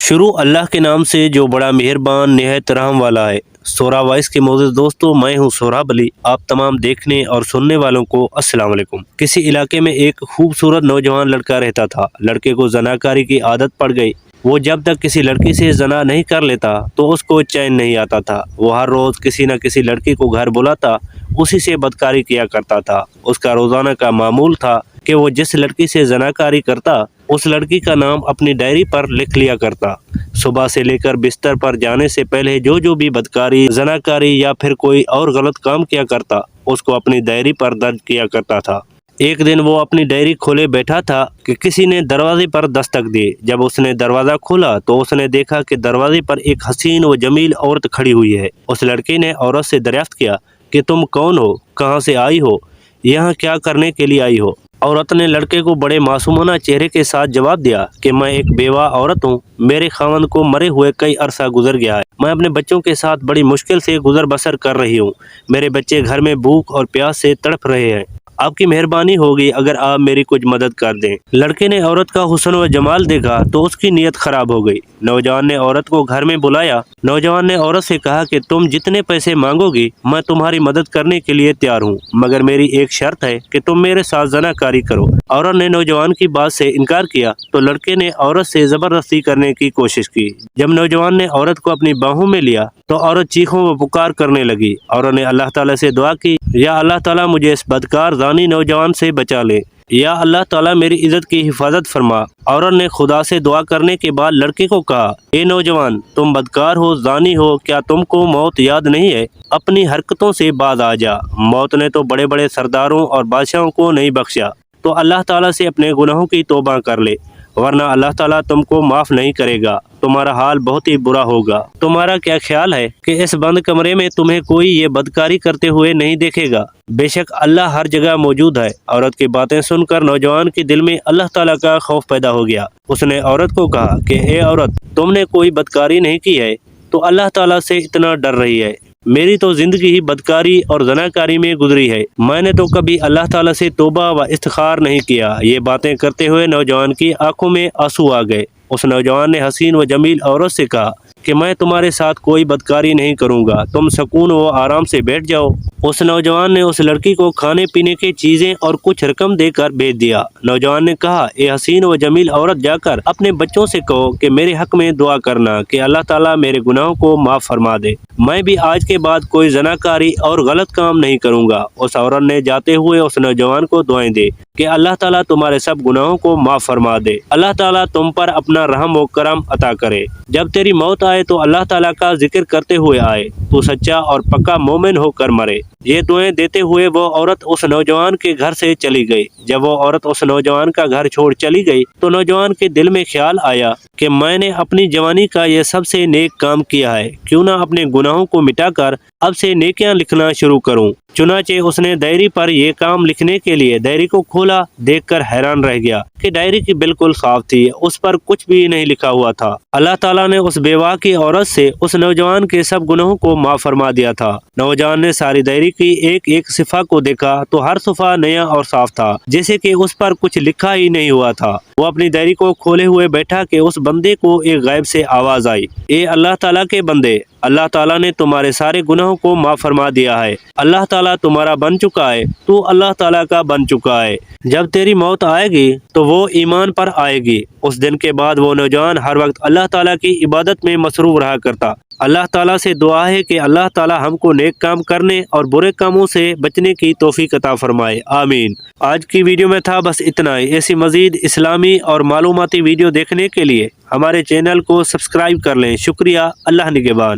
شروع اللہ کے نام سے جو بڑا مہربان نہایت رحم والا ہے۔ سورہ وائس کے معزز دوستو، میں ہوں سہراب علی۔ آپ تمام دیکھنے اور سننے والوں کو السلام علیکم۔ کسی علاقے میں ایک خوبصورت نوجوان لڑکا رہتا تھا۔ لڑکے کو زناکاری کی عادت پڑ گئی۔ وہ جب تک کسی لڑکی سے زنا نہیں کر لیتا تو اس کو چین نہیں آتا تھا۔ وہ ہر روز کسی نہ کسی لڑکی کو گھر بلاتا، اسی سے بدکاری کیا کرتا تھا۔ اس کا روزانہ کا معمول تھا کہ وہ جس لڑکی سے زناکاری کرتا اس لڑکی کا نام اپنی ڈائری پر لکھ لیا کرتا۔ صبح سے لے کر بستر پر جانے سے پہلے جو بھی بدکاری، زناکاری یا پھر کوئی اور غلط کام کیا کرتا اس کو اپنی ڈائری پر درج کیا کرتا تھا۔ ایک دن وہ اپنی ڈائری کھولے بیٹھا تھا کہ کسی نے دروازے پر دستک دی۔ جب اس نے دروازہ کھولا تو اس نے دیکھا کہ دروازے پر ایک حسین و جمیل عورت کھڑی ہوئی ہے۔ اس لڑکے نے عورت سے دریافت کیا کہ تم کون ہو، کہاں سے آئی ہو، یہاں کیا کرنے کے لیے آئی ہو؟ عورت نے لڑکے کو بڑے معصومانہ چہرے کے ساتھ جواب دیا کہ میں ایک بیوہ عورت ہوں۔ میرے خاوند کو مرے ہوئے کئی عرصہ گزر گیا ہے۔ میں اپنے بچوں کے ساتھ بڑی مشکل سے گزر بسر کر رہی ہوں۔ میرے بچے گھر میں بھوک اور پیاس سے تڑپ رہے ہیں۔ آپ کی مہربانی ہوگی اگر آپ میری کچھ مدد کر دیں۔ لڑکے نے عورت کا حسن و جمال دیکھا تو اس کی نیت خراب ہو گئی۔ نوجوان نے عورت کو گھر میں بلایا۔ نوجوان نے عورت سے کہا کہ تم جتنے پیسے مانگو گی میں تمہاری مدد کرنے کے لیے تیار ہوں، مگر میری ایک شرط ہے کہ تم میرے ساتھ زناکاری کرو۔ عورت نے نوجوان کی بات سے انکار کیا تو لڑکے نے عورت سے زبردستی کرنے کی کوشش کی۔ جب نوجوان نے عورت کو اپنی باہوں میں لیا تو عورت چیخوں و پکار کرنے لگی۔ عورت نے اللہ تعالیٰ سے دعا کی، یا اللہ تعالیٰ مجھے اس بدکار زانی نوجوان سے بچا لے، یا اللہ تعالیٰ میری عزت کی حفاظت فرما۔ عورت نے خدا سے دعا کرنے کے بعد لڑکے کو کہا، اے نوجوان، تم بدکار ہو، زانی ہو، کیا تم کو موت یاد نہیں ہے؟ اپنی حرکتوں سے باز آ جا۔ موت نے تو بڑے بڑے سرداروں اور بادشاہوں کو نہیں بخشا، تو اللہ تعالیٰ سے اپنے گناہوں کی توبہ کر لے، ورنہ اللہ تعالیٰ تم کو معاف نہیں کرے گا، تمہارا حال بہت ہی برا ہوگا۔ تمہارا کیا خیال ہے کہ اس بند کمرے میں تمہیں کوئی یہ بدکاری کرتے ہوئے نہیں دیکھے گا؟ بے شک اللہ ہر جگہ موجود ہے۔ عورت کی باتیں سن کر نوجوان کے دل میں اللہ تعالیٰ کا خوف پیدا ہو گیا۔ اس نے عورت کو کہا کہ اے عورت، تم نے کوئی بدکاری نہیں کی ہے تو اللہ تعالیٰ سے اتنا ڈر رہی ہے؟ میری تو زندگی ہی بدکاری اور زناکاری میں گزری ہے۔ میں نے تو کبھی اللہ تعالیٰ سے توبہ و استغفار نہیں کیا۔ یہ باتیں کرتے ہوئے نوجوان کی آنکھوں میں آنسو آ گئے۔ اس نوجوان نے حسین و جمیل عورت سے کہا کہ میں تمہارے ساتھ کوئی بدکاری نہیں کروں گا، تم سکون و آرام سے بیٹھ جاؤ۔ اس نوجوان نے اس لڑکی کو کھانے پینے کی چیزیں اور کچھ رقم دے کر بھیج دیا۔ نوجوان نے کہا، اے حسین و جمیل عورت، جا کر اپنے بچوں سے کہو کہ میرے حق میں دعا کرنا کہ اللہ تعالیٰ میرے گناہوں کو معاف فرما دے۔ میں بھی آج کے بعد کوئی زناکاری اور غلط کام نہیں کروں گا۔ اس عورت نے جاتے ہوئے اس نوجوان کو دعائیں دی کہ اللہ تعالیٰ تمہارے سب گناہوں کو معاف فرما دے، اللہ تعالیٰ تم پر اپنا رحم و کرم عطا کرے۔ جب تیری موت آئے تو اللہ تعالیٰ کا ذکر کرتے ہوئے آئے، تو سچا اور پکا مومن ہو کر مرے۔ یہ دعائیں دیتے ہوئے وہ عورت اس نوجوان کے گھر سے چلی گئی۔ جب وہ عورت اس نوجوان کا گھر چھوڑ چلی گئی تو نوجوان کے دل میں خیال آیا کہ میں نے اپنی جوانی کا یہ سب سے نیک کام کیا ہے، کیوں نہ اپنے گناہوں کو مٹا کر اب سے نیکیاں لکھنا شروع کروں۔ چنانچہ اس نے ڈائری پر یہ کام لکھنے کے لیے ڈائری کو کھولا۔ دیکھ کر حیران رہ گیا کہ ڈائری کی بالکل صاف تھی، اس پر کچھ بھی نہیں لکھا ہوا تھا۔ اللہ تعالیٰ نے اس بیوہ کی عورت سے اس نوجوان کے سب گناہوں کو معاف فرما دیا تھا۔ نوجوان نے ساری ڈائری کی ایک ایک صفحہ کو دیکھا تو ہر صفحہ نیا اور صاف تھا، جیسے کہ اس پر کچھ لکھا ہی نہیں ہوا تھا۔ وہ اپنی ڈائری کو کھولے ہوئے بیٹھا کہ اس بندے کو ایک غیب سے آواز آئی، اے اللہ تعالیٰ کے بندے، اللہ تعالیٰ نے تمہارے سارے گناہوں کو معاف فرما دیا ہے۔ اللہ تعالیٰ تمہارا بن چکا ہے، تو اللہ تعالیٰ کا بن چکا ہے۔ جب تیری موت آئے گی تو وہ ایمان پر آئے گی۔ اس دن کے بعد وہ نوجوان ہر وقت اللہ تعالیٰ کی عبادت میں مصروف رہا کرتا۔ اللہ تعالیٰ سے دعا ہے کہ اللہ تعالیٰ ہم کو نیک کام کرنے اور برے کاموں سے بچنے کی توفیق عطا فرمائے، آمین۔ آج کی ویڈیو میں تھا بس اتنا ہی۔ ایسی مزید اسلامی اور معلوماتی ویڈیو دیکھنے کے لیے ہمارے چینل کو سبسکرائب کر لیں۔ شکریہ، اللہ نگہبان۔